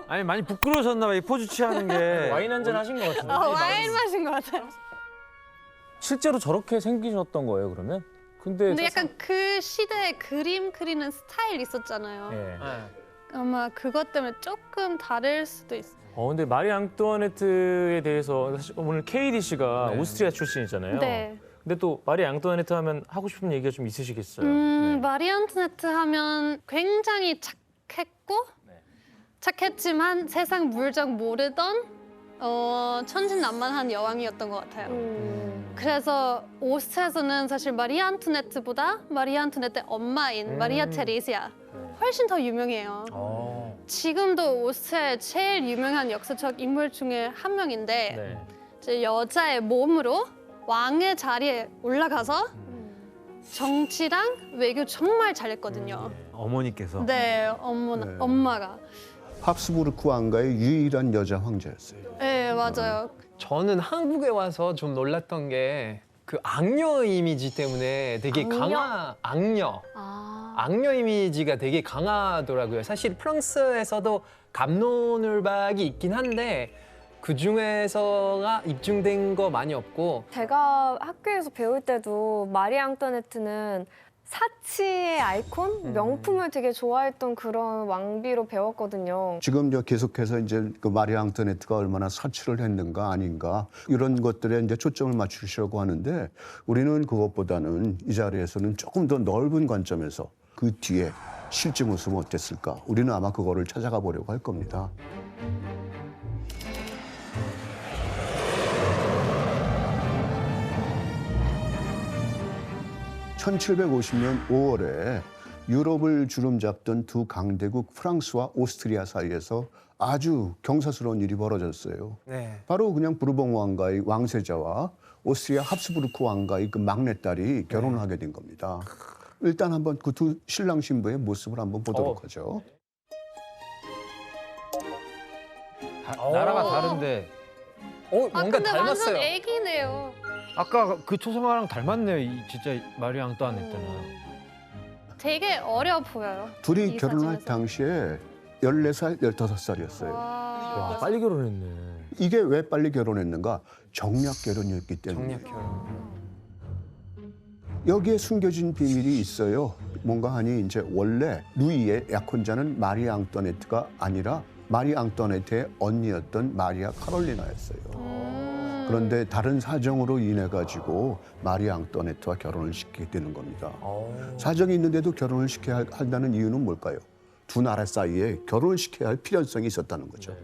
아니 많이 부끄러우셨나 봐, 이 포즈 취하는 게. 와인 한잔 하신 것 같은데. 와인 마신 것 같아요. 실제로 저렇게 생기셨던 거예요, 그러면? 근데 약간 그 시대에 그림 그리는 스타일 있었잖아요. 예. 아마 그것 때문에 조금 다를 수도 있어요. 근데 마리 앙뚜아네트에 대해서 사실 오늘 KD 씨가 네. 오스트리아 출신이잖아요. 네. 근데 또 마리 앙뚜아네트 하면 하고 싶은 얘기가 좀 있으시겠어요? 네. 마리 안토네트 하면 굉장히 착했고 착했지만 세상 물정 모르던 천진난만한 여왕이었던 것 같아요. 그래서 오스트리아에서는 사실 마리 안토네트보다 마리 안토네트의 엄마인 마리아 테레시아 훨씬 더 유명해요. 지금도 오스트리아의 제일 유명한 역사적 인물 중에 한 명인데 네. 이제 여자의 몸으로 왕의 자리에 올라가서 정치랑 외교 정말 잘했거든요. 어머니께서. 네, 네. 엄마가. 합스부르크 왕가의 유일한 여자 황제였어요. 네, 맞아요. 저는 한국에 와서 좀 놀랐던 게 그 악녀 이미지 때문에 되게 악녀 이미지가 되게 강하더라고요. 사실 프랑스에서도 갑론을박이 있긴 한데 그 중에서가 입증된 거 많이 없고 제가 학교에서 배울 때도 마리 앙뚜아네트는 사치의 아이콘, 명품을 되게 좋아했던 그런 왕비로 배웠거든요. 지금 계속해서 이제 그 마리 앙뚜아네트가 얼마나 사치를 했는가 아닌가 이런 것들에 이제 초점을 맞추시려고 하는데 우리는 그것보다는 이 자리에서는 조금 더 넓은 관점에서 그 뒤에 실제 모습은 어땠을까? 우리는 아마 그거를 찾아가 보려고 할 겁니다. (1750년 5월에) 유럽을 주름잡던 두 강대국 프랑스와 오스트리아 사이에서 아주 경사스러운 일이 벌어졌어요. 네. 바로 그냥 부르봉 왕가의 왕세자와 오스트리아 합스부르크 왕가의 그 막내딸이 결혼을 하게 된 겁니다. 일단 한번 그 두 신랑 신부의 모습을 한번 보도록 하죠. 나라가 다른데. 뭔가 근데 닮았어요. 완전 애기네요. 아까 그 초성화랑 닮았네요, 진짜 마리 앙뚜아네트는. 되게 어려 보여요. 둘이 이 결혼할 사진에서. 당시에 14살, 15살이었어요. 와, 빨리 결혼했네. 이게 왜 빨리 결혼했는가? 정략 결혼이었기 때문에. 정략 결혼. 여기에 숨겨진 비밀이 있어요. 뭔가 하니 이제 원래 루이의 약혼자는 마리 앙뚜아네트가 아니라 마리 앙뚜아네트의 언니였던 마리아 카롤리나였어요. 그런데 다른 사정으로 인해 가지고 마리 앙뚜아네트와 결혼을 시키게 되는 겁니다. 사정이 있는데도 결혼을 시켜야 한다는 이유는 뭘까요? 두 나라 사이에 결혼을 시켜야 할 필연성이 있었다는 거죠.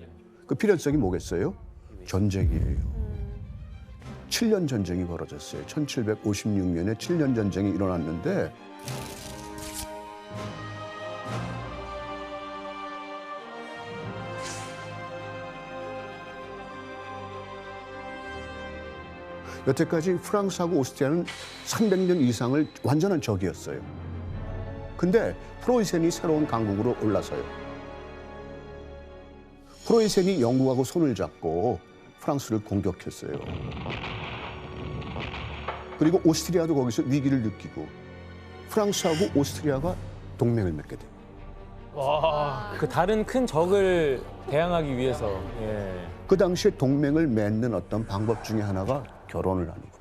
그 필연성이 뭐겠어요? 전쟁이에요. 7년 전쟁이 벌어졌어요. 1756년에 7년 전쟁이 일어났는데 여태까지 프랑스하고 오스트리아는 300년 이상을 완전한 적이었어요. 근데 프로이센이 새로운 강국으로 올라서요. 프로이센이 영국하고 손을 잡고 프랑스를 공격했어요. 그리고 오스트리아도 거기서 위기를 느끼고 프랑스하고 오스트리아가 동맹을 맺게 돼요. 그 다른 큰 적을 대항하기 위해서. 예. 그 당시에 동맹을 맺는 어떤 방법 중에 하나가 결혼을 하는 겁니다.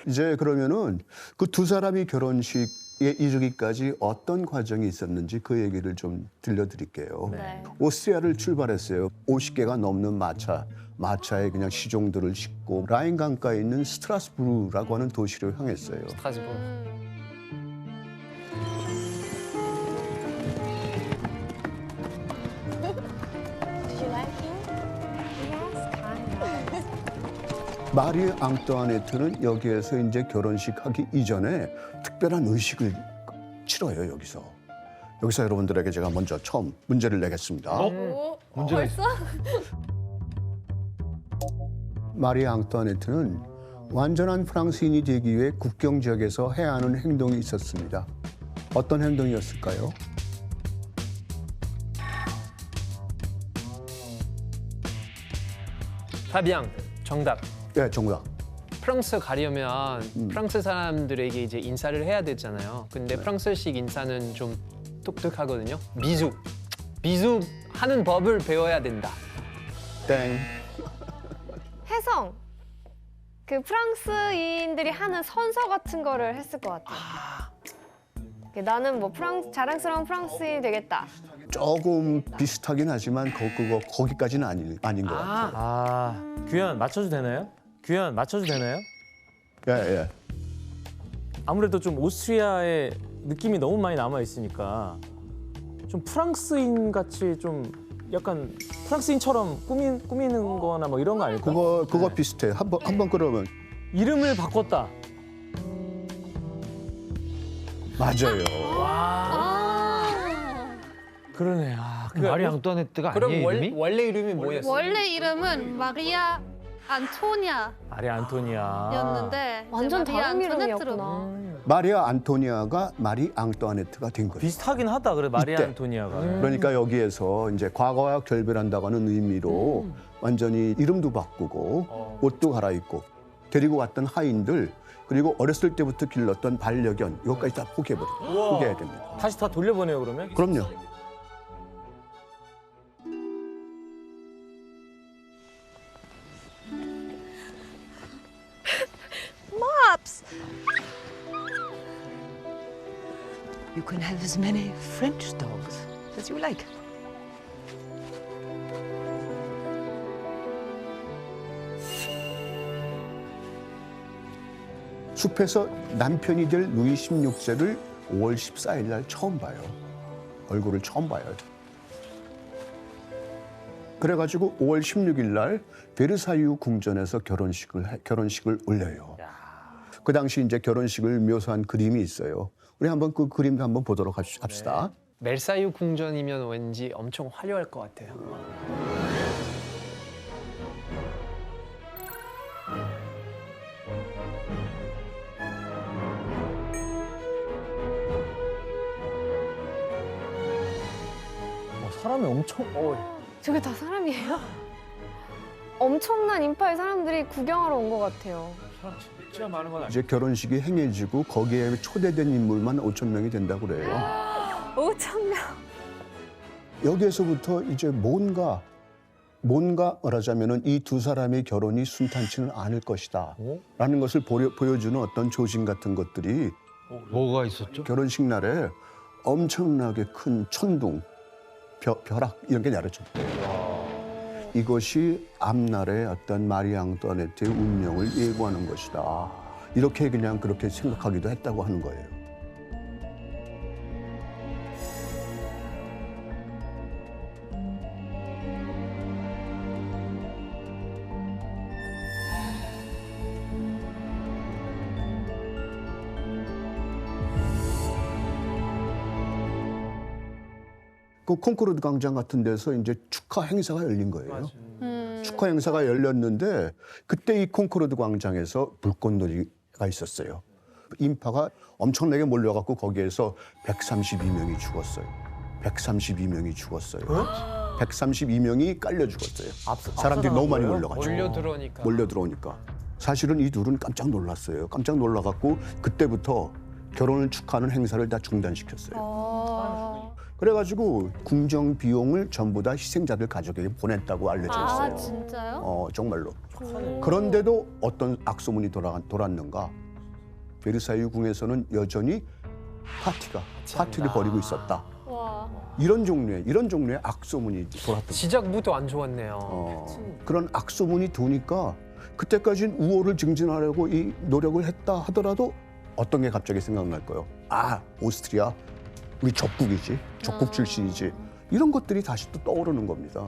이제 그러면은 그 두 사람이 결혼식에 이르기까지 어떤 과정이 있었는지 그 얘기를 좀 들려드릴게요. 네. 오스트리아를 출발했어요. 50개가 넘는 마차에 그냥 시종들을 싣고 라인 강가에 있는 스트라스부르라고 하는 도시로 향했어요. 스트라스부르크. 마리 앙뚜아네트는 여기에서 이제 결혼식 하기 이전에 특별한 의식을 치러요, 여기서. 여기서 여러분들에게 제가 먼저 처음 문제를 내겠습니다. 벌써? 마리 앙뚜아네트는 완전한 프랑스인이 되기 위해 국경 지역에서 해야 하는 행동이 있었습니다. 어떤 행동이었을까요? 파비앙 정답. 네, 정답. 프랑스 가려면 프랑스 사람들에게 이제 인사를 해야 되잖아요. 근데 프랑스식 인사는 좀 독특하거든요. 미숙 하는 법을 배워야 된다. 땡. 혜성. 그 프랑스인들이 하는 선서 같은 거를 했을 것 같아. 나는 뭐 자랑스러운 프랑스인이 되겠다. 조금 비슷하긴 하지만 거기까지는 아닌 것 같아요. 규현 맞춰도 되나요? 규현 맞춰도 되나요? 예, 예. 아무래도 좀 오스트리아의 느낌이 너무 많이 남아 있으니까 좀 프랑스인 같이 좀 약간 프랑스인처럼 꾸미는 거나 뭐 이런 거 아닐까? 그거 비슷해. 한번 그러면 이름을 바꿨다. 맞아요. 그러네. 마리 앙뚜아네트가 그럼 아니에요 이름이? 원래 이름이 뭐였어요? 원래 이름은 마리아 안토니아였는데 마리 안토니아. 이제 완전 마리아 다른 안토네트로. 이름이었구나. 마리아 안토니아가 마리 앙뚜아네트가 된 거예요. 비슷하긴 하다. 그래 마리 이때. 안토니아가. 그러니까 여기에서 이제 과거와 결별한다고 하는 의미로 완전히 이름도 바꾸고 옷도 갈아입고 데리고 왔던 하인들 그리고 어렸을 때부터 길렀던 반려견 이것까지 다 포기해야 됩니다. 다시 다 돌려보내요 그러면? 그럼요. You can have as many French dogs as you like. 숲에서 남편이 될 루이 16세를 5월 14일 날 처음 봐요. 얼굴을 처음 봐요. 그래가지고 5월 16일 날 베르사유 궁전에서 결혼식을 올려요. 그 당시 이제 결혼식을 묘사한 그림이 있어요. 우리 한번 그 그림도 한번 보도록 합시다. 멜사유 궁전이면 왠지 엄청 화려할 것 같아요. 사람이 엄청. 저게 다 사람이에요? 엄청난 인파의 사람들이 구경하러 온 것 같아요. 진짜 많은 건 이제 결혼식이 행해지고 거기에 초대된 인물만 5천 명이 된다고 그래요. 5,000명. 여기에서부터 이제 뭔가 말하자면은 이 두 사람의 결혼이 순탄치는 않을 것이다. 라는 것을 보여주는 어떤 조짐 같은 것들이 뭐가 있었죠? 결혼식 날에 엄청나게 큰 천둥, 벼락 이런 게 내려져. 이것이 앞날의 어떤 마리 앙뚜아네트의 운명을 예고하는 것이다. 이렇게 그냥 그렇게 생각하기도 했다고 하는 거예요. 그 콩코르드 광장 같은 데서 이제 축하 행사가 열린 거예요. 축하 행사가 열렸는데 그때 이 콩코르드 광장에서 불꽃놀이가 있었어요. 인파가 엄청나게 몰려갖고 거기에서 132명이 죽었어요. 132명이 죽었어요. 132명이 깔려 죽었어요. 사람들이 너무 많이 몰려가지고. 몰려 들어오니까. 사실은 이 둘은 깜짝 놀랐어요. 깜짝 놀라갖고 그때부터 결혼을 축하하는 행사를 다 중단시켰어요. 그래가지고 궁정 비용을 전부 다 희생자들 가족에게 보냈다고 알려져 있어요. 아 진짜요? 정말로. 그런데도 어떤 악소문이 돌았는가? 베르사유 궁에서는 여전히 파티를 벌이고 있었다. 와. 이런 종류의 악소문이 돌았던. 시작부터 안 좋았네요. 그런 악소문이 도니까 그때까지는 우호를 증진하려고 이 노력을 했다 하더라도 어떤 게 갑자기 생각날 거예요. 아, 오스트리아 우리 적국이지, 적국 출신이지. 이런 것들이 다시 또 떠오르는 겁니다.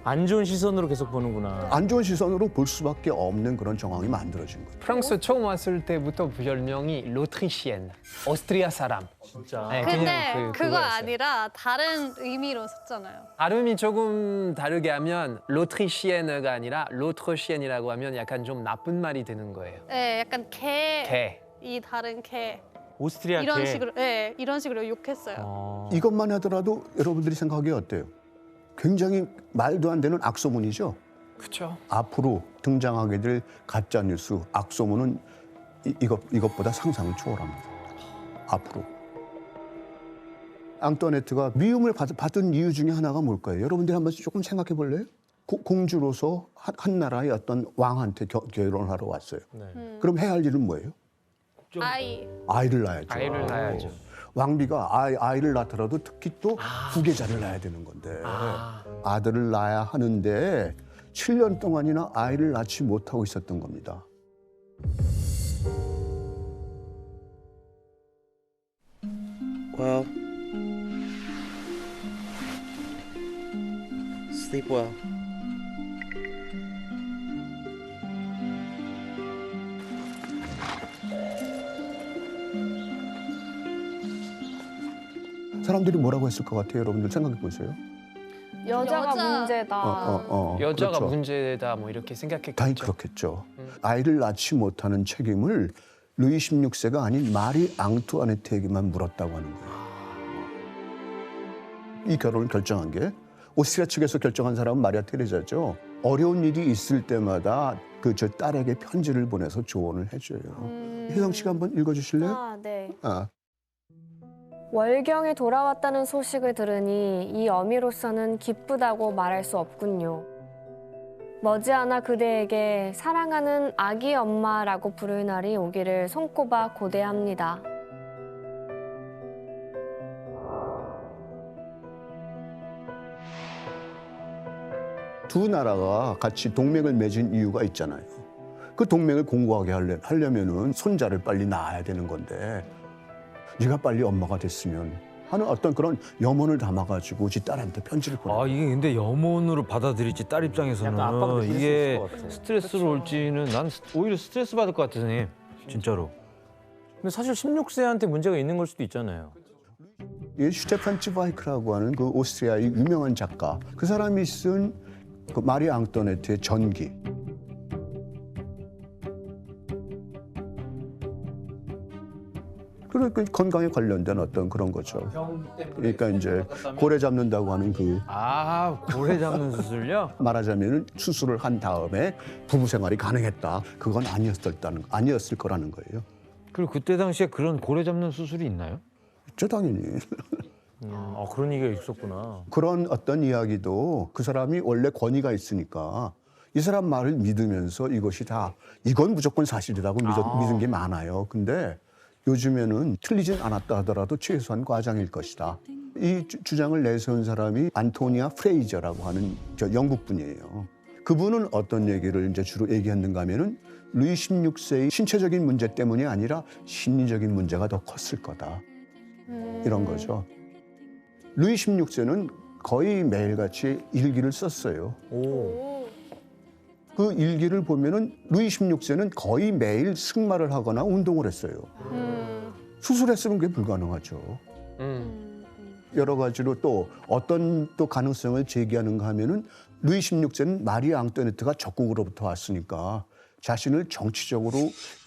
안 좋은 시선으로 계속 보는구나. 안 좋은 시선으로 볼 수밖에 없는 그런 정황이 만들어진 거예요. 프랑스 처음 왔을 때부터 별명이 로트리시엔, 오스트리아 사람. 진짜. 네, 근데 그냥 그거 그거였어요. 아니라 다른 의미로 썼잖아요. 발음이 조금 다르게 하면 로트리시엔가 아니라 로트리시엔이라고 하면 약간 좀 나쁜 말이 되는 거예요. 네, 약간 개. 이 다른 개 오스트리아 이런 개. 식으로 이런 식으로 욕했어요. 이것만 하더라도 여러분들이 생각하기에 어때요? 굉장히 말도 안 되는 악소문이죠. 그렇죠. 앞으로 등장하게 될 가짜 뉴스, 악소문은 이것보다 상상을 초월합니다. 앞으로. 앙뚜아네트가 미움을 받은 이유 중에 하나가 뭘까요? 여러분들이 한번 조금 생각해 볼래요? 공주로서 한 나라의 어떤 왕한테 결혼을 하러 왔어요. 그럼 해야 할 일은 뭐예요? 아이를 낳아야죠. 아이를 낳아야죠. 왕비가 아이를 낳더라도 특히 또 후계자를 낳아야 되는 건데 아들을 낳아야 하는데 7년 동안이나 아이를 낳지 못하고 있었던 겁니다. Well, sleep well. 사람들이 뭐라고 했을 것 같아요? 여러분들 생각해 보세요. 여자가 문제다. 여자가 그렇죠. 문제다 뭐 이렇게 생각했겠죠. 당연히 그렇겠죠. 아이를 낳지 못하는 책임을 루이 16세가 아닌 마리 앙투아네트에게만 물었다고 하는 거예요. 이 결혼을 결정한 게 오스트리아 측에서 결정한 사람은 마리아 테레자죠. 어려운 일이 있을 때마다 저 딸에게 편지를 보내서 조언을 해줘요. 혜성 씨가 한번 읽어주실래요? 아, 네. 아. 월경이 돌아왔다는 소식을 들으니 이 어미로서는 기쁘다고 말할 수 없군요. 머지않아 그대에게 사랑하는 아기 엄마라고 부를 날이 오기를 손꼽아 고대합니다. 두 나라가 같이 동맹을 맺은 이유가 있잖아요. 그 동맹을 공고하게 하려면은 손자를 빨리 낳아야 되는 건데 네가 빨리 엄마가 됐으면 하는 어떤 그런 염원을 담아가지고 지 딸한테 편지를 보내. 아 이게 근데 염원으로 받아들일지 딸 약간 압박이 입장에서는 될 수 이게 있을 것 같아. 스트레스로 올지는 난 오히려 스트레스 받을 것 같아 선생님. 진짜로. 근데 사실 16세한테 문제가 있는 걸 수도 있잖아요. 이 슈테판 츠바이크라고 하는 그 오스트리아의 유명한 작가, 그 사람이 쓴 그 마리 앙뚜아네트의 전기. 그러니까 건강에 관련된 어떤 그런 거죠. 그러니까 이제 고래 잡는다고 하는 그 아 고래 잡는 수술요? 말하자면은 수술을 한 다음에 부부 생활이 가능했다. 그건 아니었을 거라는 거예요. 그리고 그때 당시에 그런 고래 잡는 수술이 있나요? 저 당연히 그런 얘기가 있었구나. 그런 어떤 이야기도 그 사람이 원래 권위가 있으니까 이 사람 말을 믿으면서 이것이 다 이건 무조건 사실이라고 믿은 게 많아요. 근데 요즘에는 틀리진 않았다 하더라도 최소한 과장일 것이다. 이 주장을 내세운 사람이 안토니아 프레이저라고 하는 영국 분이에요. 그분은 어떤 얘기를 이제 주로 얘기했는가 하면은 루이 16세의 신체적인 문제 때문이 아니라 심리적인 문제가 더 컸을 거다. 이런 거죠. 루이 16세는 거의 매일같이 일기를 썼어요. 그 일기를 보면은 루이 16세는 거의 매일 승마를 하거나 운동을 했어요. 수술했으면 그게 불가능하죠. 여러 가지로 또 어떤 또 가능성을 제기하는가 하면은 루이 16세는 마리 앙뚜아네트가 적국으로부터 왔으니까 자신을 정치적으로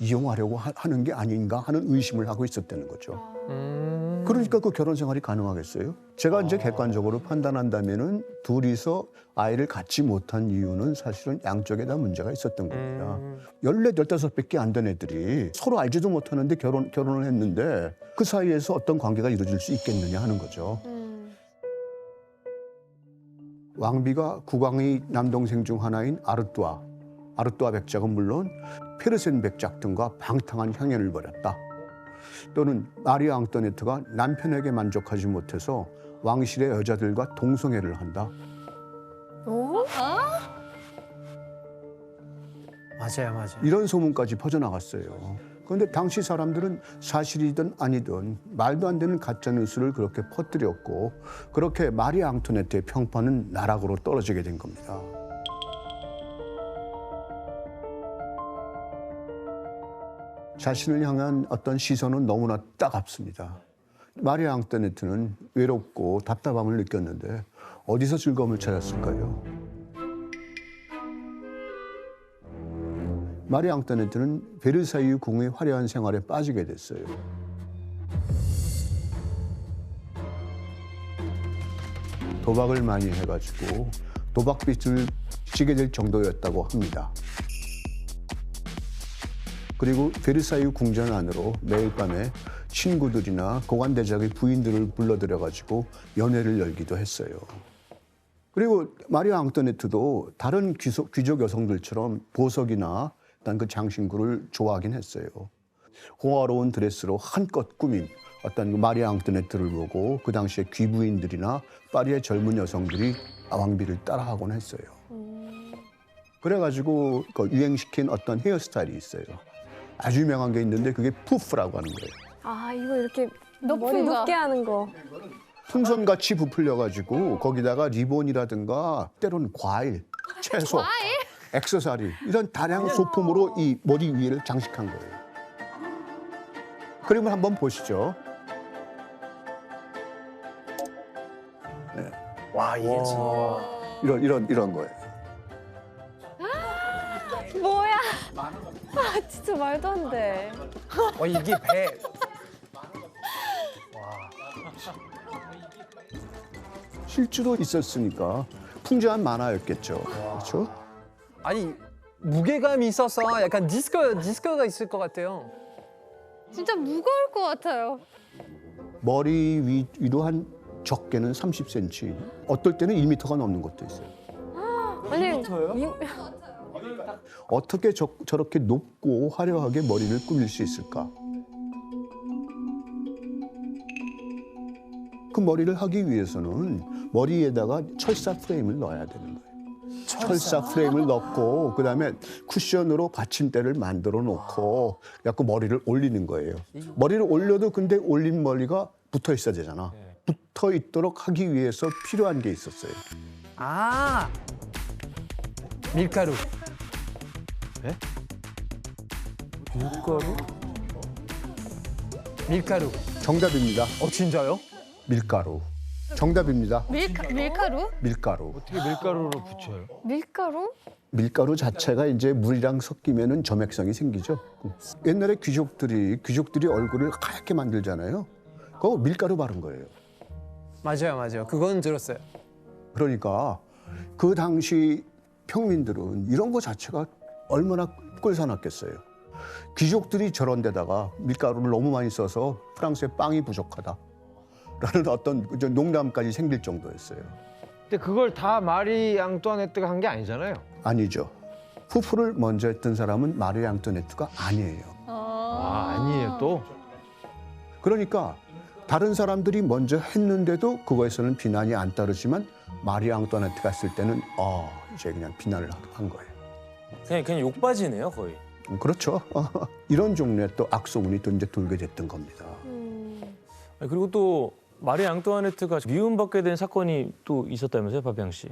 이용하려고 하는 게 아닌가 하는 의심을 하고 있었다는 거죠. 그러니까 그 결혼 생활이 가능하겠어요? 제가 이제 객관적으로 판단한다면은 둘이서 아이를 갖지 못한 이유는 사실은 양쪽에 다 문제가 있었던 겁니다. 14, 15밖에 안 된 애들이 서로 알지도 못하는데 결혼을 했는데 그 사이에서 어떤 관계가 이루어질 수 있겠느냐 하는 거죠. 왕비가 국왕의 남동생 중 하나인 아르뚜아 백작은 물론 페르센 백작 등과 방탕한 향연을 벌였다. 또는 마리 앙뚜아네트가 남편에게 만족하지 못해서 왕실의 여자들과 동성애를 한다. 맞아요. 이런 소문까지 퍼져나갔어요. 그런데 당시 사람들은 사실이든 아니든 말도 안 되는 가짜 뉴스를 그렇게 퍼뜨렸고 그렇게 마리 앙뚜아네트의 평판은 나락으로 떨어지게 된 겁니다. 자신을 향한 어떤 시선은 너무나 따갑습니다. 마리 앙뚜아네트는 외롭고 답답함을 느꼈는데 어디서 즐거움을 찾았을까요? 마리 앙뚜아네트는 베르사유 궁의 화려한 생활에 빠지게 됐어요. 도박을 많이 해가지고 도박빚을 지게 될 정도였다고 합니다. 그리고 베르사유 궁전 안으로 매일 밤에 친구들이나 고관대적의 부인들을 불러들여가지고 연회를 열기도 했어요. 그리고 마리아 앙토네트도 다른 귀족 여성들처럼 보석이나 어떤 그 장신구를 좋아하긴 했어요. 호화로운 드레스로 한껏 꾸민 어떤 그 마리아 앙토네트를 보고 그 당시에 귀부인들이나 파리의 젊은 여성들이 왕비를 따라하곤 했어요. 그래가지고 그 유행시킨 어떤 헤어스타일이 있어요. 아주 유명한 게 있는데 그게 푸프라고 하는 거예요. 아, 이거 이렇게 높은 머리 거. 높게 하는 거. 풍선같이 부풀려가지고 거기다가 리본이라든가 때로는 과일, 채소, 액세서리 이런 다양한 소품으로 이 머리 위를 장식한 거예요. 그림을 한번 보시죠. 와 이게 진짜. 이런 거예요. 뭐야? 아, 진짜 말도 안 돼. 이게 배. 실제로 있었으니까 풍성한 만화였겠죠. 그렇죠? 아니 무게감이 있어서 약간 디스크가 있을 것 같아요. 진짜 무거울 것 같아요. 머리 위로 한 적게는 30cm, 어떨 때는 1m가 넘는 것도 있어요. 아니, 어떻게 저렇게 높고 화려하게 머리를 꾸밀 수 있을까? 그 머리를 하기 위해서는 머리에다가 철사 프레임을 넣어야 되는 거예요. 철사 프레임을 넣고 그다음에 쿠션으로 받침대를 만들어 놓고 그래갖고 머리를 올리는 거예요. 머리를 올려도 근데 올린 머리가 붙어 있어야 되잖아. 붙어 있도록 하기 위해서 필요한 게 있었어요. 아 밀가루. 밀가루. 정답입니다. 진짜요? 밀가루. 정답입니다. 밀가루? 밀가루. 어떻게 밀가루를 붙여요? 밀가루? 밀가루 자체가 이제 물이랑 섞이면은 점액성이 생기죠. 옛날에 귀족들이 얼굴을 하얗게 만들잖아요. 그거 밀가루 바른 거예요. 맞아요. 그건 들었어요. 그러니까 그 당시 평민들은 이런 거 자체가 얼마나 꼴사납겠어요. 귀족들이 저런 데다가 밀가루를 너무 많이 써서 프랑스에 빵이 부족하다라는 어떤 농담까지 생길 정도였어요. 근데 그걸 다 마리 앙뚜아네트가 한 게 아니잖아요. 아니죠. 푸프를 먼저 했던 사람은 마리 앙토네트가 아니에요. 아니에요 또? 그러니까 다른 사람들이 먼저 했는데도 그거에서는 비난이 안 따르지만 마리 앙토네트가 했을 때는 이제 그냥 비난을 한 거예요. 그냥 욕바지네요, 거의. 그렇죠. 이런 종류의 또 악소문이 또 이제 돌게 됐던 겁니다. 그리고 또 마리 앙뚜아네트가 미움받게 된 사건이 또 있었다면서요, 파비앙 씨?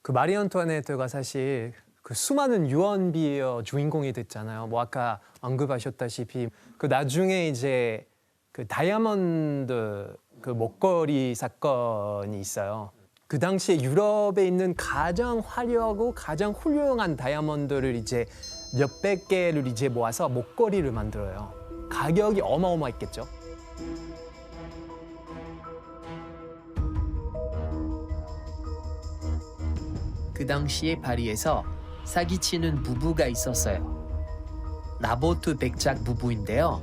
그 마리 앙투아네트가 사실 그 수많은 유언비어 주인공이 됐잖아요. 뭐 아까 언급하셨다시피 그 나중에 이제 그 다이아몬드 그 목걸이 사건이 있어요. 그 당시에 유럽에 있는 가장 화려하고 가장 훌륭한 다이아몬드를 이제 몇백 개를 이제 모아서 목걸이를 만들어요. 가격이 어마어마했겠죠. 그 당시에 파리에서 사기치는 부부가 있었어요. 라보트 백작 부부인데요.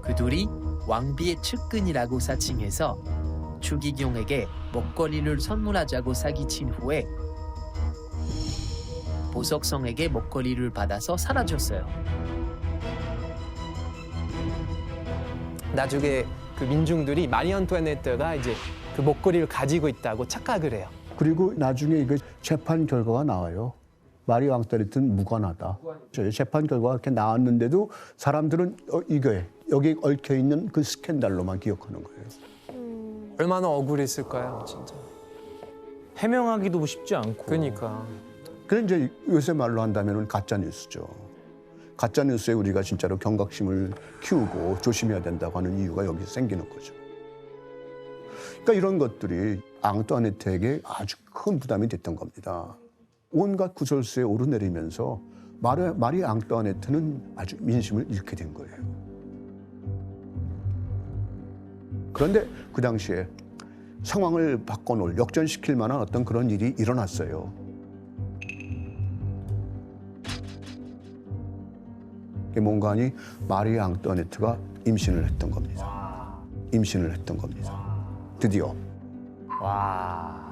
그 둘이 왕비의 측근이라고 사칭해서 추기경에게 먹거리를 선물하자고 사기친 후에 보석성에게 먹거리를 받아서 사라졌어요. 나중에 그 민중들이 마리 앙투아네트가 이제 그 목걸이를 가지고 있다고 착각을 해요. 그리고 나중에 이거 재판 결과가 나와요. 마리 앙토네트는 무관하다. 재판 결과가 이렇게 나왔는데도 사람들은 이거에 여기 얽혀 있는 그 스캔들로만 기억하는 거예요. 얼마나 억울했을까요, 진짜. 해명하기도 쉽지 않고. 그러니까. 그런 이제 요새 말로 한다면은 가짜 뉴스죠. 가짜 뉴스에 우리가 진짜로 경각심을 키우고 조심해야 된다고 하는 이유가 여기서 생기는 거죠. 그러니까 이런 것들이 앙뚜아네트에게 아주 큰 부담이 됐던 겁니다. 온갖 구설수에 오르내리면서 마리 앙뚜아네트는 아주 민심을 잃게 된 거예요. 그런데 그 당시에 상황을 바꿔놓을, 역전시킬 만한 어떤 그런 일이 일어났어요. 뭔가니 마리 앙뚜아네트가 임신을 했던 겁니다. 임신을 했던 겁니다. 드디어. 와.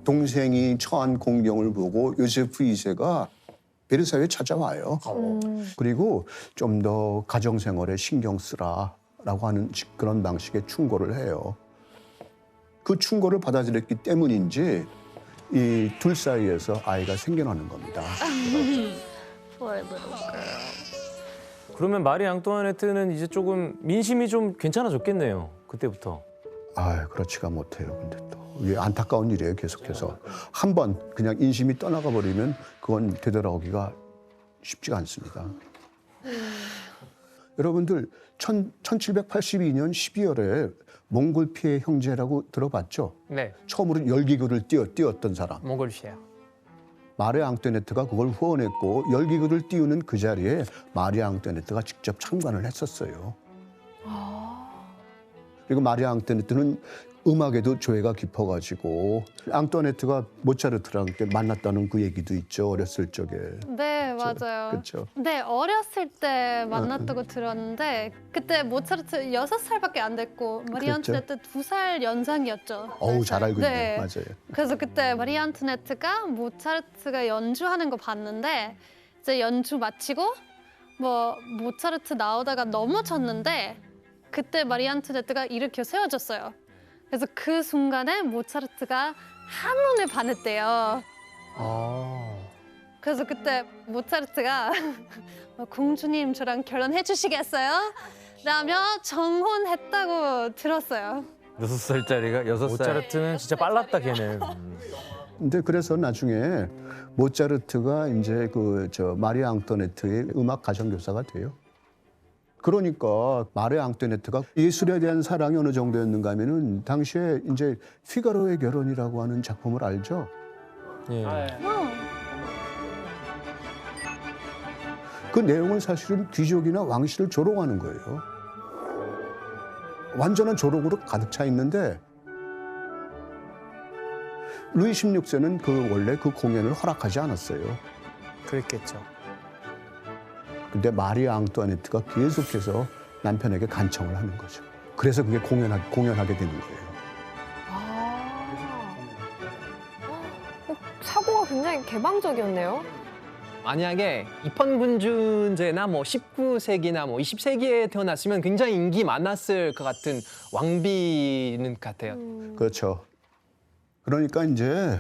동생이 처한 공경을 보고 요세프 2세가 베르사유에 찾아와요. 그리고 좀 더 가정생활에 신경 쓰라라고 하는 그런 방식의 충고를 해요. 그 충고를 받아들였기 때문인지 이 둘 사이에서 아이가 생겨나는 겁니다. 그러면 마리 앙뚜아네트는 이제 조금 민심이 좀 괜찮아졌겠네요. 그때부터. 아, 그렇지가 못해요. 근데 또 이게 안타까운 일이에요. 계속해서 한 번 그냥 인심이 떠나가 버리면 그건 되돌아오기가 쉽지가 않습니다. 여러분들 1782년 12월에 몽골 피해 형제라고 들어봤죠? 네, 처음으로 열기구를 띄웠던 사람. 몽골시아. 마리 앙뚜아네트가 그걸 후원했고 열기구를 띄우는 그 자리에 마리 앙뚜아네트가 직접 참관을 했었어요. 그리고 마리 앙뚜아네트는 음악에도 조예가 깊어가지고 앙뚜아네트가 모차르트랑 때 만났다는 그 얘기도 있죠. 어렸을 적에. 네, 맞아요. 그렇죠. 네, 어렸을 때 만났다고 들었는데 그때 모차르트 6살밖에 안 됐고 마리 안토네트 2살 연상이었죠. 어우, 잘 알고 있네. 네. 맞아요. 그래서 그때 마리 안토네트가 모차르트가 연주하는 거 봤는데 이제 연주 마치고 뭐 모차르트 나오다가 넘어졌는데 그때 마리 안토네트가 일으켜 세워줬어요. 그래서 그 순간에 모차르트가 한눈에 반했대요. 그래서 그때 모차르트가 공주님 저랑 결혼해 주시겠어요? 라며 정혼했다고 들었어요. 6살짜리가 6살. 모차르트는 진짜 빨랐다 걔는. 근데 그래서 나중에 모차르트가 이제 마리 앙뚜아네트의 음악 가정교사가 돼요. 그러니까 마리 앙뚜아네트가 예술에 대한 사랑이 어느 정도였는가 하면은 당시에 이제 피가로의 결혼이라고 하는 작품을 알죠? 예. 그 내용은 사실은 귀족이나 왕실을 조롱하는 거예요. 완전한 조롱으로 가득 차 있는데 루이 16세는 원래 그 공연을 허락하지 않았어요. 그랬겠죠. 근데 마리 앙뚜아네트가 계속해서 남편에게 간청을 하는 거죠. 그래서 그게 공연하게 되는 거예요. 사고가 굉장히 개방적이었네요. 만약에 입헌군주제나 뭐 19세기나 뭐 20세기에 태어났으면 굉장히 인기 많았을 것 같은 왕비는 같아요. 그렇죠. 그러니까 이제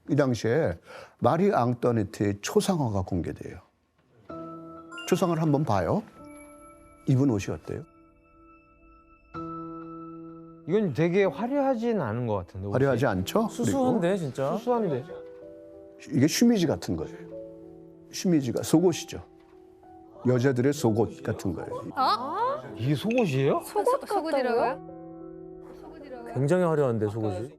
이 당시에 마리 앙뚜아네트의 초상화가 공개돼요. 초상화를 한번 봐요. 입은 옷이 어때요? 이건 되게 화려하진 않은 것 같은데. 옷이. 화려하지 않죠? 수수한데 진짜. 수수한데. 그리고 이게 쉬미지 같은 거예요. 쉬미지가 속옷이죠. 여자들의 속옷 같은 거예요. 이게 속옷이에요? 속옷이라고요? 굉장히 화려한데 속옷이.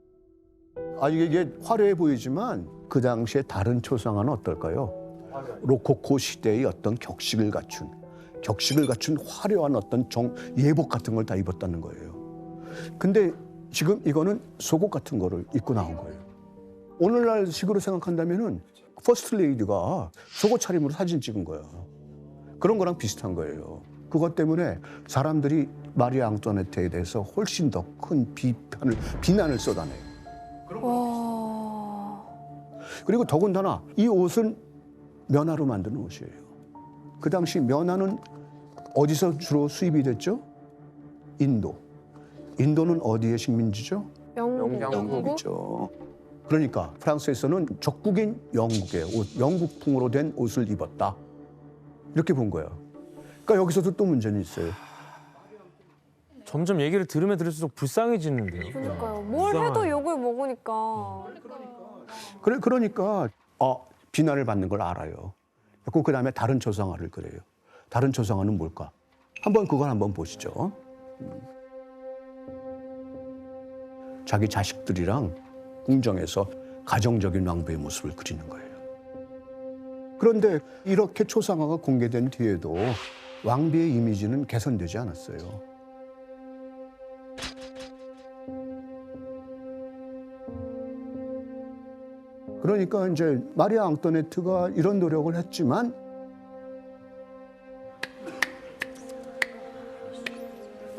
아, 이게 화려해 보이지만 그 당시에 다른 초상화는 어떨까요? 로코코 시대의 어떤 격식을 갖춘 화려한 어떤 예복 같은 걸 다 입었다는 거예요. 근데 지금 이거는 속옷 같은 거를 입고 나온 거예요. 오늘날 식으로 생각한다면은 퍼스트 레이디가 속옷 차림으로 사진 찍은 거야. 그런 거랑 비슷한 거예요. 그것 때문에 사람들이 마리 앙뚜아네트에 대해서 훨씬 더 큰 비난을 쏟아내요. 그리고 더군다나 이 옷은 면화로 만드는 옷이에요. 그 당시 면화는 어디서 주로 수입이 됐죠? 인도. 인도는 어디의 식민지죠? 영국이죠. 그러니까 프랑스에서는 적국인 영국의 옷, 영국풍으로 된 옷을 입었다. 이렇게 본 거예요. 그러니까 여기서도 또 문제는 있어요. 점점 얘기를 들으면 들을수록 불쌍해지는데요. 그러니까요. 뭘 해도 욕을 먹으니까. 그러니까 비난을 받는 걸 알아요. 그 다음에 다른 초상화를 그려요. 다른 초상화는 뭘까? 그걸 한번 보시죠. 자기 자식들이랑 궁정에서 가정적인 왕부의 모습을 그리는 거예요. 그런데 이렇게 초상화가 공개된 뒤에도 왕비의 이미지는 개선되지 않았어요. 그러니까 이제 마리아 앙토네트가 이런 노력을 했지만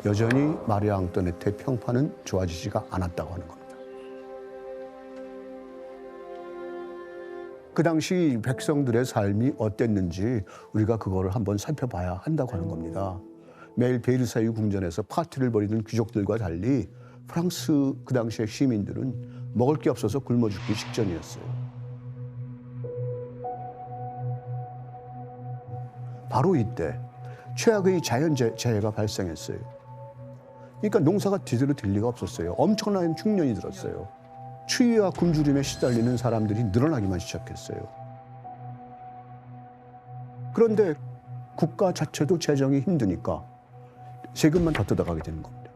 여전히 마리아 앙토네트의 평판은 좋아지지가 않았다고 하는 겁니다. 그 당시 백성들의 삶이 어땠는지 우리가 그거를 한번 살펴봐야 한다고 하는 겁니다. 매일 베르사유 궁전에서 파티를 벌이는 귀족들과 달리 프랑스 그 당시의 시민들은 먹을 게 없어서 굶어 죽기 직전이었어요. 바로 이때 최악의 자연재해가 발생했어요. 그러니까 농사가 제대로 될 리가 없었어요. 엄청난 흉년이 들었어요. 추위와 굶주림에 시달리는 사람들이 늘어나기만 시작했어요. 그런데 국가 자체도 재정이 힘드니까 세금만 더 뜯어가게 되는 겁니다.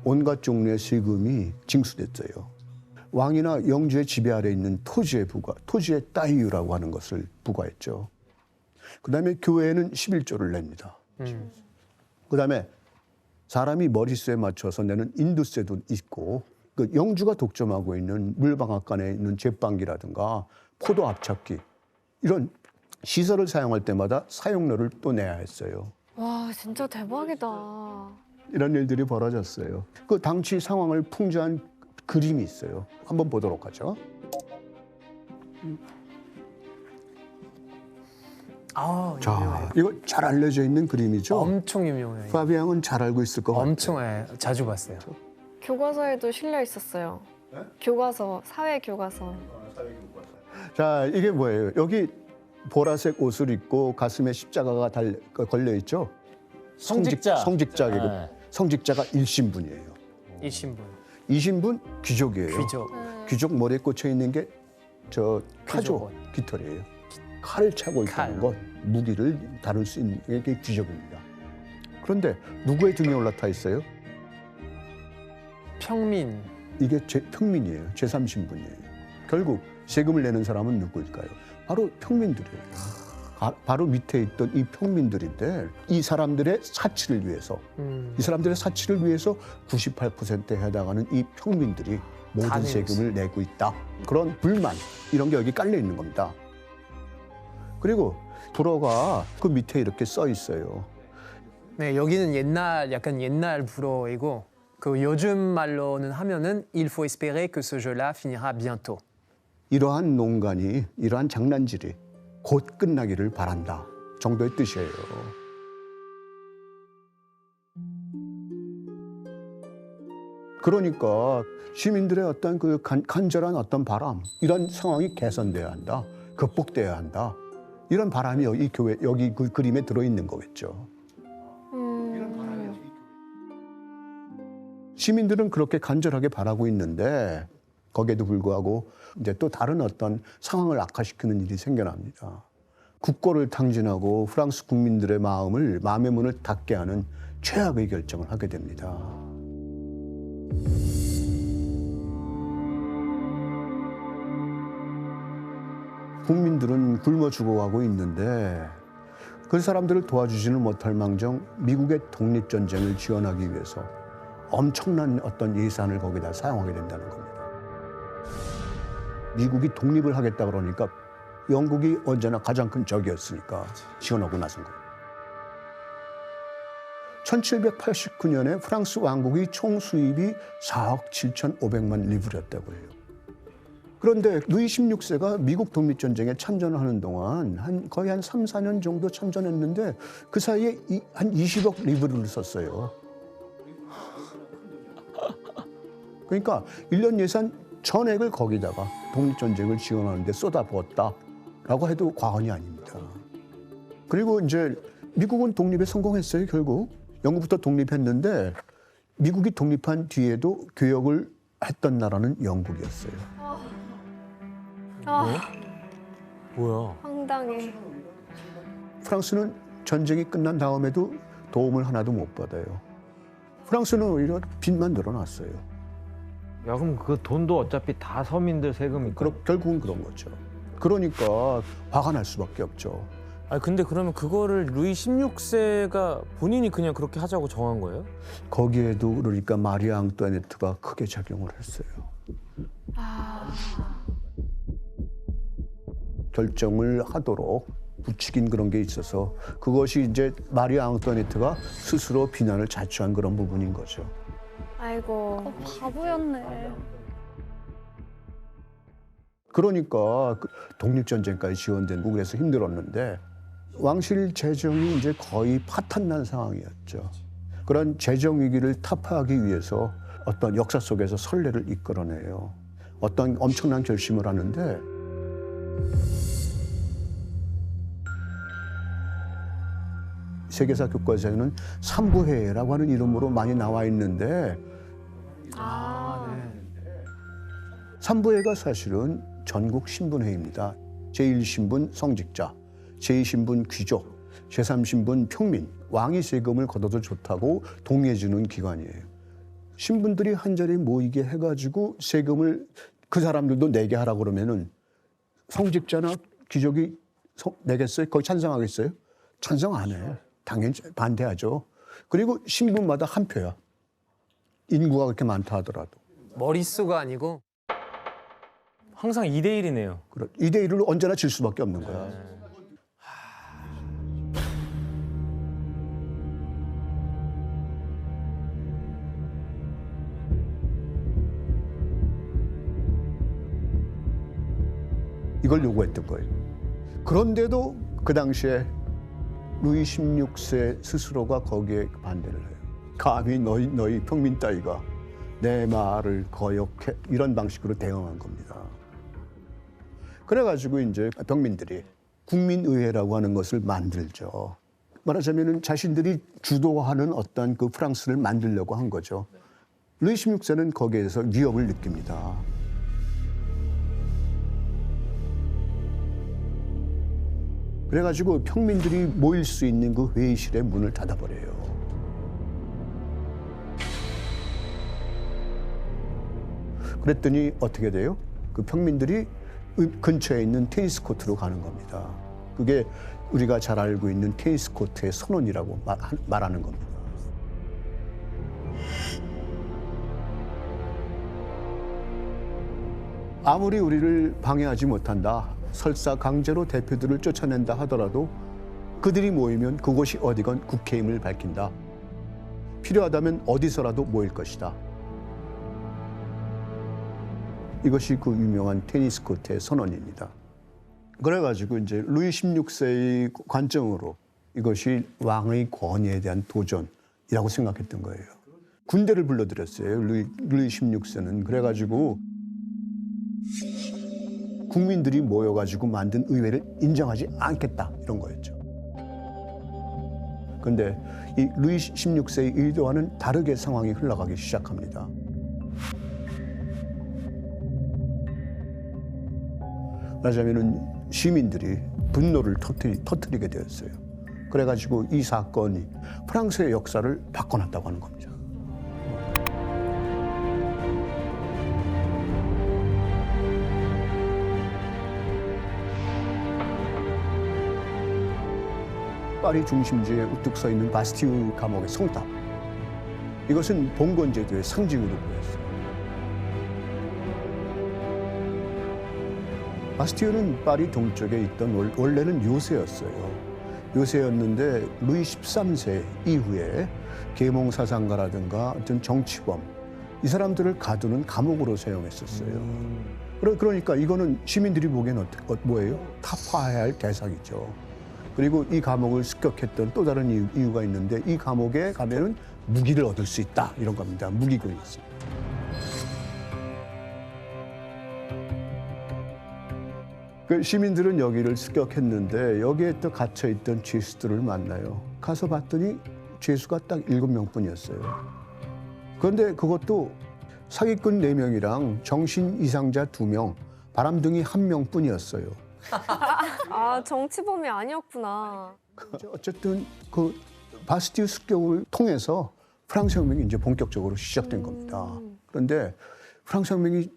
온갖 종류의 세금이 징수됐어요. 왕이나 영주의 지배 아래 있는 토지의 따이유라고 하는 것을 부과했죠. 그다음에 교회에는 11조를 냅니다. 그다음에 사람이 머릿수에 맞춰서 내는 인두세도 있고, 그 영주가 독점하고 있는 물방앗간에 있는 제빵기라든가 포도 압착기 이런 시설을 사용할 때마다 사용료를 또 내야 했어요. 와, 진짜 대박이다. 이런 일들이 벌어졌어요. 그 당시 상황을 풍자한 그림이 있어요. 한번 보도록 하죠. 자, 이거 잘 알려져 있는 그림이죠. 엄청 유명해요. 파비앙은 잘 알고 있을 것 같아요. 엄청 자주 봤어요. 교과서에도 실려 있었어요. 교과서, 사회 교과서. 자, 이게 뭐예요? 여기 보라색 옷을 입고 가슴에 십자가가 걸려 있죠. 성직자. 성직자가 일신분이에요. 이 신분. 이신분 귀족이에요. 귀족. 귀족 머리에 꽂혀 있는 게 저 타조 귀족옷. 깃털이에요. 칼을 차고 있다는 것, 무기를 다룰 수 있는 게 귀족입니다. 그런데 누구의 등에 올라타 있어요? 평민. 이게 평민이에요. 제3신분이에요. 결국 세금을 내는 사람은 누구일까요? 바로 평민들이에요. 바로 밑에 있던 이 평민들인데 이 사람들의 사치를 위해서 98%에 해당하는 이 평민들이 모든 세금을 내고 있다. 그런 불만 이런 게 여기 깔려 있는 겁니다. 그리고 불어가 그 밑에 이렇게 써 있어요. 네, 여기는 약간 옛날 불어이고 그 요즘 말로는 하면은 Il faut espérer que ce jeu-là finira bientôt. 이러한 농간이, 이러한 장난질이 곧 끝나기를 바란다 정도의 뜻이에요. 그러니까 시민들의 어떤 그 간절한 어떤 바람, 이런 상황이 개선돼야 한다, 극복돼야 한다. 이런 바람이 여기 그 그림에 들어있는 거겠죠. 시민들은 그렇게 간절하게 바라고 있는데 거기에도 불구하고 이제 또 다른 어떤 상황을 악화시키는 일이 생겨납니다. 국고를 탕진하고 프랑스 국민들의 마음의 문을 닫게 하는 최악의 결정을 하게 됩니다. 국민들은 굶어 죽어가고 있는데 그 사람들을 도와주지는 못할 망정 미국의 독립전쟁을 지원하기 위해서 엄청난 어떤 예산을 거기다 사용하게 된다는 겁니다. 미국이 독립을 하겠다 그러니까 영국이 언제나 가장 큰 적이었으니까 지원하고 나선 겁니다. 1789년에 프랑스 왕국의 총 수입이 4억 7,500만 리브르였다고 해요. 그런데 루이 16세가 미국 독립전쟁에 참전하는 동안 거의 한 3, 4년 정도 참전했는데 그 사이에 한 20억 리브르를 썼어요. 그러니까 1년 예산 전액을 거기다가 독립전쟁을 지원하는 데 쏟아부었다라고 해도 과언이 아닙니다. 그리고 이제 미국은 독립에 성공했어요, 결국. 영국부터 독립했는데 미국이 독립한 뒤에도 교역을 했던 나라는 영국이었어요. 뭐야? 황당해. 프랑스는 전쟁이 끝난 다음에도 도움을 하나도 못 받아요. 프랑스는 오히려 빚만 늘어났어요. 야, 그럼 그 돈도 어차피 다 서민들 세금이니까. 결국은 그런 거죠. 그러니까 화가 날 수밖에 없죠. 아니 근데 그러면 그거를 루이 16세가 본인이 그냥 그렇게 하자고 정한 거예요? 거기에도 그러니까 마리아 앙뚜아네트가 크게 작용을 했어요. 결정을 하도록 부추긴 그런 게 있어서 그것이 이제 마리 앙뚜아네트가 스스로 비난을 자초한 그런 부분인 거죠. 아이고. 바보였네. 그러니까 독립전쟁까지 지원된 그래서 힘들었는데 왕실 재정이 이제 거의 파탄난 상황이었죠. 그런 재정 위기를 타파하기 위해서 어떤 역사 속에서 선례를 이끌어내요. 어떤 엄청난 결심을 하는데 세계사 교과서에는 삼부회라고 하는 이름으로 많이 나와 있는데 삼부회가 사실은 전국 신분회의입니다. 제1신분 성직자, 제2신분 귀족, 제3신분 평민, 왕이 세금을 걷어도 좋다고 동의해주는 기관이에요. 신분들이 한자리에 모이게 해가지고 세금을 그 사람들도 내게 하라고 그러면은 성직자나 귀족이 내겠어요? 거기 찬성하겠어요? 찬성 안 해. 당연히 반대하죠. 그리고 신분마다 한 표야. 인구가 그렇게 많다 하더라도. 머릿수가 아니고 항상 2대1이네요. 2대1로 언제나 질 수밖에 없는 거야. 이걸 요구했던 거예요. 그런데도 그 당시에 루이 16세 스스로가 거기에 반대를 해요. 감히 너희 평민 따위가 내 말을 거역해 이런 방식으로 대응한 겁니다. 그래가지고 이제 평민들이 국민의회라고 하는 것을 만들죠. 말하자면은 자신들이 주도하는 어떤 그 프랑스를 만들려고 한 거죠. 루이 16세는 거기에서 위협을 느낍니다. 그래가지고 평민들이 모일 수 있는 그 회의실의 문을 닫아버려요. 그랬더니 어떻게 돼요? 그 평민들이 근처에 있는 테니스 코트로 가는 겁니다. 그게 우리가 잘 알고 있는 테니스 코트의 선언이라고 말하는 겁니다. 아무리 우리를 방해하지 못한다. 설사 강제로 대표들을 쫓아낸다 하더라도 그들이 모이면 그곳이 어디건 국회임을 밝힌다. 필요하다면 어디서라도 모일 것이다. 이것이 그 유명한 테니스 코트의 선언입니다. 그래가지고 이제 루이 16세의 관점으로 이것이 왕의 권위에 대한 도전이라고 생각했던 거예요. 군대를 불러들였어요. 루이 16세는. 그래가지고 국민들이 모여가지고 만든 의회를 인정하지 않겠다 이런 거였죠. 그런데 이 루이 16세의 의도와는 다르게 상황이 흘러가기 시작합니다. 말하자면은 시민들이 분노를 터뜨리게 되었어요. 그래가지고 이 사건이 프랑스의 역사를 바꿔놨다고 하는 겁니다. 파리 중심지에 우뚝 서 있는 바스티유 감옥의 성탑. 이것은 봉건제도의 상징으로 보였어요. 바스티유는 파리 동쪽에 있던 원래는 요새였어요. 요새였는데 루이 13세 이후에 계몽사상가라든가 어떤 정치범 이 사람들을 가두는 감옥으로 사용했었어요. 그러니까 이거는 시민들이 보기엔 뭐예요? 타파해야 할 대상이죠. 그리고 이 감옥을 습격했던 또 다른 이유가 있는데 이 감옥에 가면은 무기를 얻을 수 있다 이런 겁니다. 무기군이 있습니다. 그 시민들은 여기를 습격했는데 여기에 또 갇혀있던 죄수들을 만나요. 가서 봤더니 죄수가 딱 7명뿐이었어요. 그런데 그것도 사기꾼 4명이랑 정신 이상자 2명, 바람둥이 1명뿐이었어요. 아, 정치범이 아니었구나. 어쨌든 그 바스티유 습격을 통해서 프랑스 혁명이 이제 본격적으로 시작된 겁니다. 그런데 프랑스 혁명이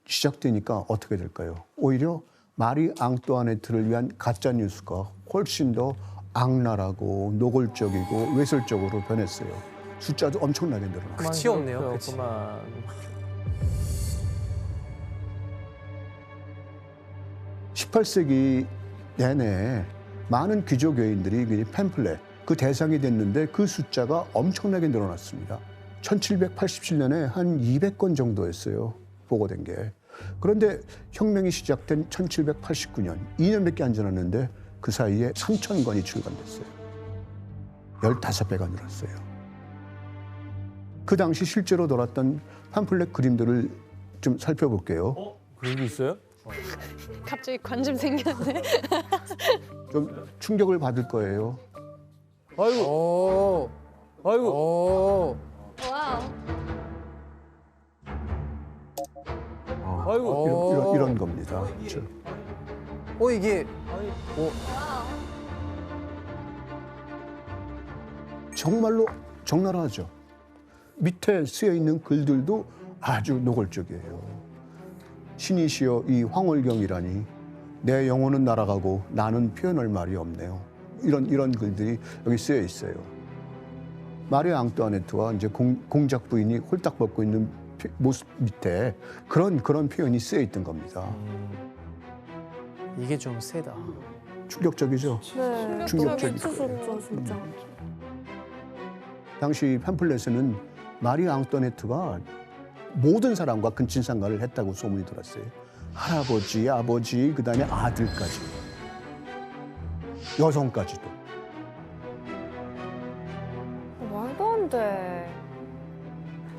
시작되니까 어떻게 될까요? 오히려 마리 앙뚜아네트를 위한 가짜 뉴스가 훨씬 더 악랄하고 노골적이고 외설적으로 변했어요. 숫자도 엄청나게 늘어났어요. 끝이 없네요. 끝이. 18세기 내내 많은 귀족 여인들이 팸플렛 그 대상이 됐는데 그 숫자가 엄청나게 늘어났습니다. 1787년에 한 200건 정도였어요. 보고된 게. 그런데 혁명이 시작된 1789년 2년밖에 안 지났는데 그 사이에 3,000건이 출간됐어요. 15배가 늘었어요. 그 당시 실제로 돌았던 팜플렛 그림들을 좀 살펴볼게요. 그런 게 있어요? 갑자기 관심 생겼네. 좀 충격을 받을 거예요. 아이고. 아이고. 와우. 아이고. 이런 겁니다. 이게 정말로 적나라하죠. 밑에 쓰여 있는 글들도 아주 노골적이에요. 신이시여 이 황홀경이라니 내 영혼은 날아가고 나는 표현할 말이 없네요. 이런 글들이 여기 쓰여 있어요. 마리아 앙뚜아네트와 이제 공작 부인이 홀딱 벗고 있는 모습 밑에 그런 표현이 쓰여 있던 겁니다. 이게 좀 세다. 충격적이죠. 네. 충격적이죠. 미쳤었죠, 진짜. 당시 팜플렛에는 마리아 앙뚜아네트가 모든 사람과 근친상간을 했다고 소문이 돌았어요. 할아버지, 아버지, 그다음에 아들까지, 여성까지도. 말도 안 돼.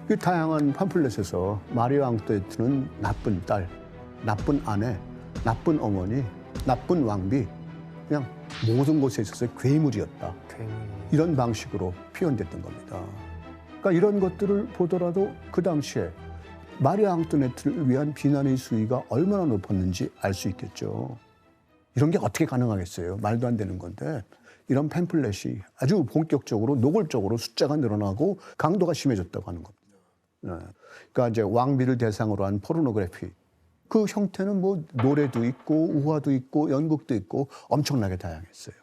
그 다양한 팜플렛에서 마리아 앙뚜아네트는 나쁜 딸, 나쁜 아내, 나쁜 어머니, 나쁜 왕비, 그냥 모든 곳에 있어서 괴물이었다. 이런 방식으로 표현됐던 겁니다. 그러니까 이런 것들을 보더라도 그 당시에 마리아 앙뚜아네트를 위한 비난의 수위가 얼마나 높았는지 알 수 있겠죠. 이런 게 어떻게 가능하겠어요? 말도 안 되는 건데 이런 팸플렛이 아주 본격적으로 노골적으로 숫자가 늘어나고 강도가 심해졌다고 하는 겁니다. 네. 그러니까 이제 왕비를 대상으로 한 포르노그래피 그 형태는 뭐 노래도 있고 우화도 있고 연극도 있고 엄청나게 다양했어요.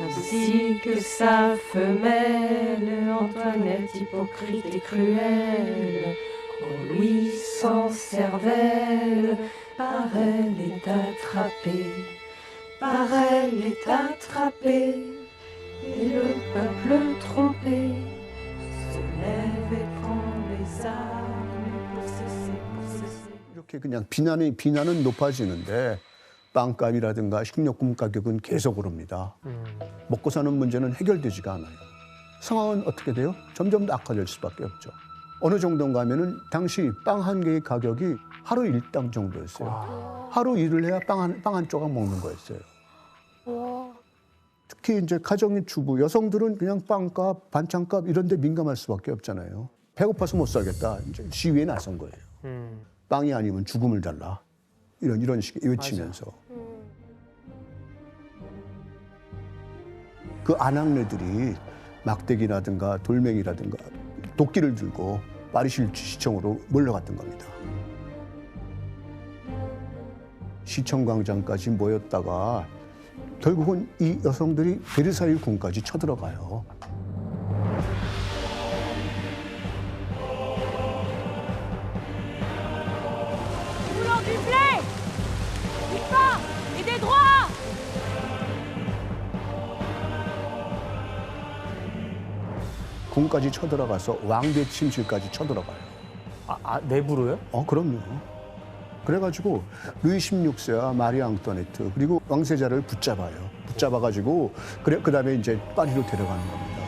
Ainsi que sa femelle, Antoinette hypocrite et cruelle, au Louis sans cervelle, par elle est attrapée, par elle est attrapée, et le peuple trompé se lève et prend les armes pour cesser. 이렇게 그냥 비난은 높아지는데 빵값이라든가 식료품 가격은 계속 오릅니다. 먹고 사는 문제는 해결되지가 않아요. 상황은 어떻게 돼요? 점점 더 악화될 수밖에 없죠. 어느 정도인가 하면은 당시 빵 한 개의 가격이 하루 일당 정도였어요. 하루 일을 해야 빵 한 조각 먹는 거였어요. 특히 이제 가정의 주부 여성들은 그냥 빵값, 반찬값 이런 데 민감할 수밖에 없잖아요. 배고파서 못 살겠다. 이제 시위에 나선 거예요. 빵이 아니면 죽음을 달라. 이런 식의 외치면서. 그 아낙네들이 막대기라든가 돌멩이라든가 도끼를 들고 파리시 시청으로 몰려갔던 겁니다. 시청 광장까지 모였다가 결국은 이 여성들이 베르사유 궁까지 쳐들어가요. 궁까지 쳐들어가서 왕비의 침실까지 쳐들어가요. 내부로요? 그럼요. 그래가지고 루이 16세와 마리아 앙뚜아네트 그리고 왕세자를 붙잡아요. 붙잡아가지고 그다음에 이제 파리로 데려가는 겁니다.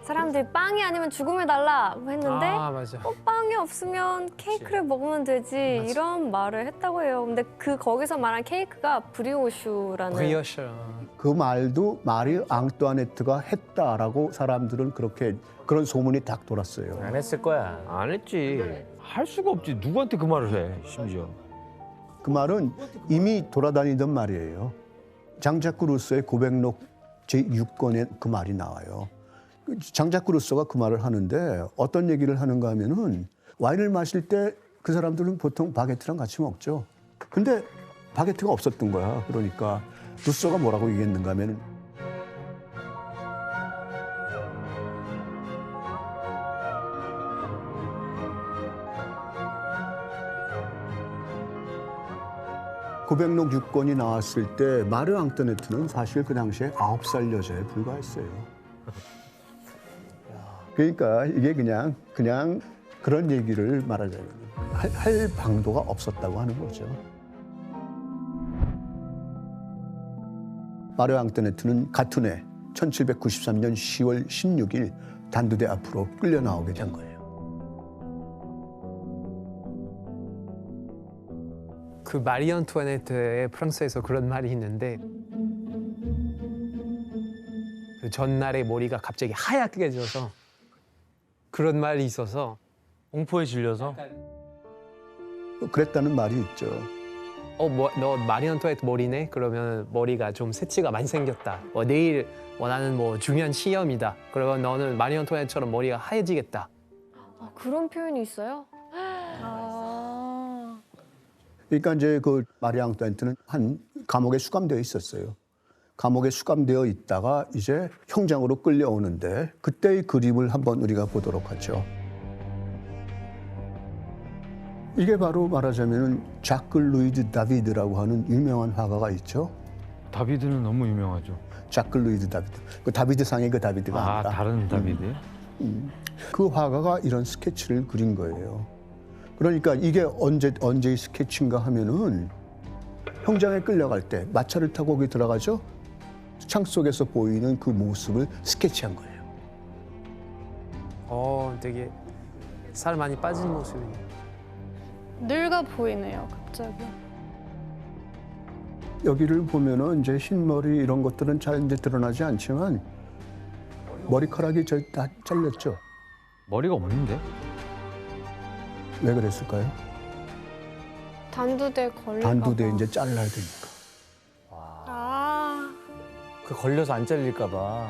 사람들이 빵이 아니면 죽음을 달라 했는데 맞아. 빵이 없으면 케이크를 먹으면 되지 이런 말을 했다고 해요. 근데 거기서 말한 케이크가 브리오슈라는 브리오슈. 그 말도 마리아 앙뚜아네트가 했다라고 사람들은 그런 소문이 딱 돌았어요. 안 했을 거야. 안 했지. 할 수가 없지. 누구한테 그 말을 해, 심지어. 그 말은 이미 돌아다니던 말이에요. 장자크 루소의 고백록 제6권에 그 말이 나와요. 장자크 루소가 그 말을 하는데 어떤 얘기를 하는가 하면은 와인을 마실 때 그 사람들은 보통 바게트랑 같이 먹죠. 근데 바게트가 없었던 거야. 그러니까 루소가 뭐라고 얘기했는가 하면은 고백록 6권이 나왔을 때 마르 앙토네트는 사실 그 당시에 9살 여자에 불과했어요. 그러니까 이게 그냥 그런 얘기를 말하자면 할 방도가 없었다고 하는 거죠. 마르 앙토네트는 같은 해 1793년 10월 16일 단두대 앞으로 끌려 나오게 된 거예요. 그 마리 앙투아네트의 프랑스에서 그런 말이 있는데 그 전날에 머리가 갑자기 하얗게 져서 그런 말이 있어서 공포에 질려서 그랬다는 말이 있죠. 너 마리 앙투아네트 머리네? 그러면 머리가 좀 새치가 많이 생겼다. 내일 나는 중요한 시험이다. 그러면 너는 마리 앙투아네트처럼 머리가 하얘지겠다. 아, 그런 표현이 있어요? 그러니까 이제 그 마리 앙토네트는 한 감옥에 수감되어 있었어요. 감옥에 수감되어 있다가 이제 형장으로 끌려오는데 그때의 그림을 한번 우리가 보도록 하죠. 이게 바로 말하자면 자크 루이드 다비드라고 하는 유명한 화가가 있죠. 다비드는 너무 유명하죠. 자크 루이드 다비드. 그 다비드상의 그 다비드가 아니라 다른 다비드? 그 화가가 이런 스케치를 그린 거예요. 그러니까 이게 언제의 스케치인가 하면은 형장에 끌려갈 때 마차를 타고 거기 들어가죠. 창 속에서 보이는 그 모습을 스케치한 거예요. 되게 살 많이 빠진 모습이. 늙어 보이네요, 갑자기. 여기를 보면은 이제 흰머리 이런 것들은 잘 이제 드러나지 않지만 머리카락이 다 잘렸죠. 머리가 없는데? 왜 그랬을까요? 단두대 걸릴까 단두대 봐. 이제 잘라야 되니까. 그 걸려서 안 잘릴까 봐.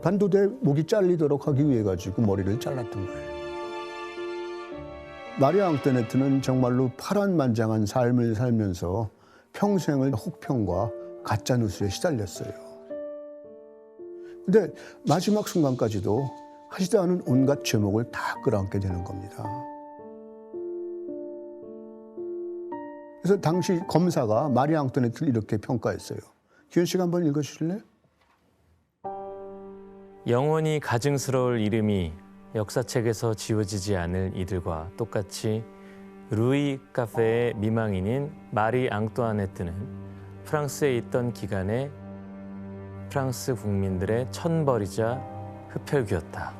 단두대 목이 잘리도록 하기 위해 가지고 머리를 잘랐던 거예요. 마리 앙토네트는 정말로 파란만장한 삶을 살면서 평생을 혹평과 가짜 뉴스에 시달렸어요. 근데 마지막 순간까지도 하지도 않은 온갖 죄목을 다 끌어안게 되는 겁니다. 그래서 당시 검사가 마리 앙토네트를 이렇게 평가했어요. 기현 씨가 한번 읽어주실래요? 영원히 가증스러울 이름이 역사책에서 지워지지 않을 이들과 똑같이 루이 카페의 미망인인 마리 앙뚜아네트는 프랑스에 있던 기간에 프랑스 국민들의 천벌이자 흡혈귀였다.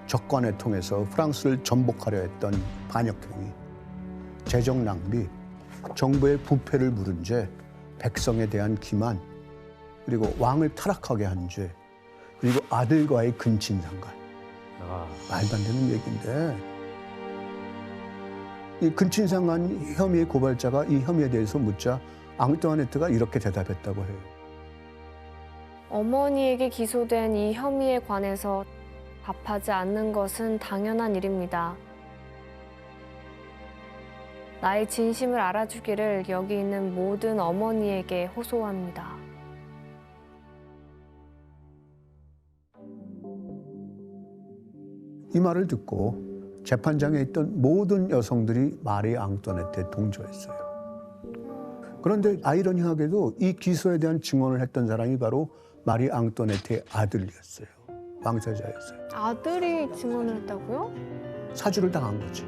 적관을 통해서 프랑스를 전복하려 했던 반역행위, 재정 낭비, 정부의 부패를 물은 죄, 백성에 대한 기만, 그리고 왕을 타락하게 한 죄, 그리고 아들과의 근친상간. 말도 안 되는 얘기인데 이 근친상간 혐의의 고발자가 이 혐의에 대해서 묻자 앙뚜아네트가 이렇게 대답했다고 해요. 어머니에게 기소된 이 혐의에 관해서 답하지 않는 것은 당연한 일입니다. 나의 진심을 알아주기를 여기 있는 모든 어머니에게 호소합니다. 이 말을 듣고 재판장에 있던 모든 여성들이 마리 앙뚜아네트에 동조했어요. 그런데 아이러니하게도 이 기소에 대한 증언을 했던 사람이 바로 마리 앙뚜아네트의 아들이었어요. 왕세자였어요. 아들이 증언을 했다고요? 사주를 당한 거지.